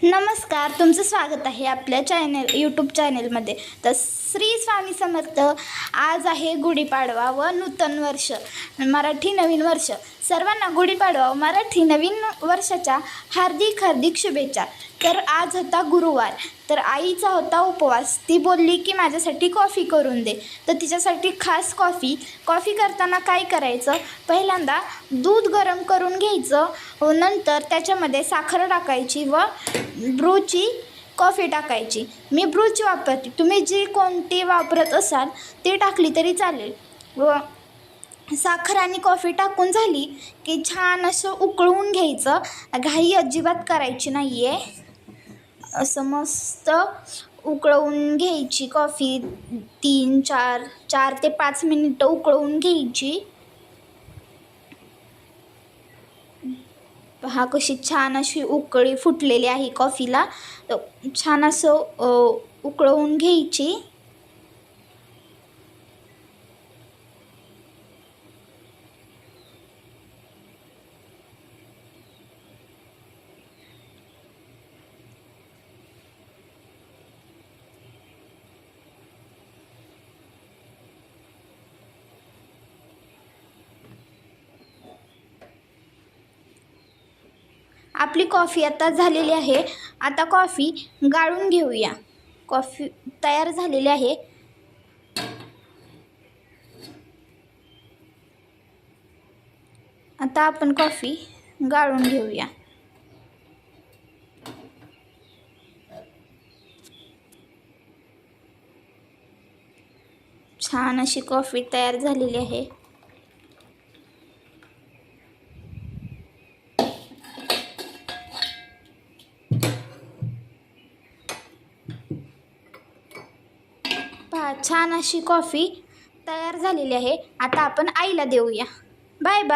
नमस्कार, तुमचं स्वागत आहे आपल्या यूट्यूब चॅनलमध्ये. तर श्री स्वामी समर्थ. आज आहे गुढीपाडवा व नूतन वर्ष, मराठी नवीन वर्ष. सर्वांना गुढीपाडवा व मराठी नवीन वर्षाच्या हार्दिक हार्दिक शुभेच्छा. तर आज होता गुरुवार, तर आईचा होता उपवास. ती बोलली की माझ्यासाठी कॉफी करून दे. तर तिच्यासाठी खास कॉफी करताना काय करायचं, पहिल्यांदा दूध गरम करून घ्यायचं व नंतर त्याच्यामध्ये साखर टाकायची व ब्रूची कॉफी टाकायची. मी ब्रूची वापरते, तुम्ही जी कोणती वापरत असाल ती टाकली तरी चालेल. व साखर आणि कॉफी टाकून झाली की छान असं उकळवून घ्यायचं. घाई अजिबात करायची नाही आहे. असं मस्त उकळवून घ्यायची कॉफी. 4 ते 5 मिनिटं उकळवून घ्यायची. पहा कशी छान अशी उकळी फुटलेली आहे कॉफीला. छान असं उकळवून घ्यायची. आपली कॉफी आता झालेली आहे. आता कॉफी गाळून घेऊया. कॉफी तयार झालेली आहे. आता आपण कॉफी गाळून घेऊया. छान अशी कॉफी तयार झालेली आहे. पहा छान अशी कॉफी तयार झालेली आहे. आता आपण आईला देऊया. Bye bye.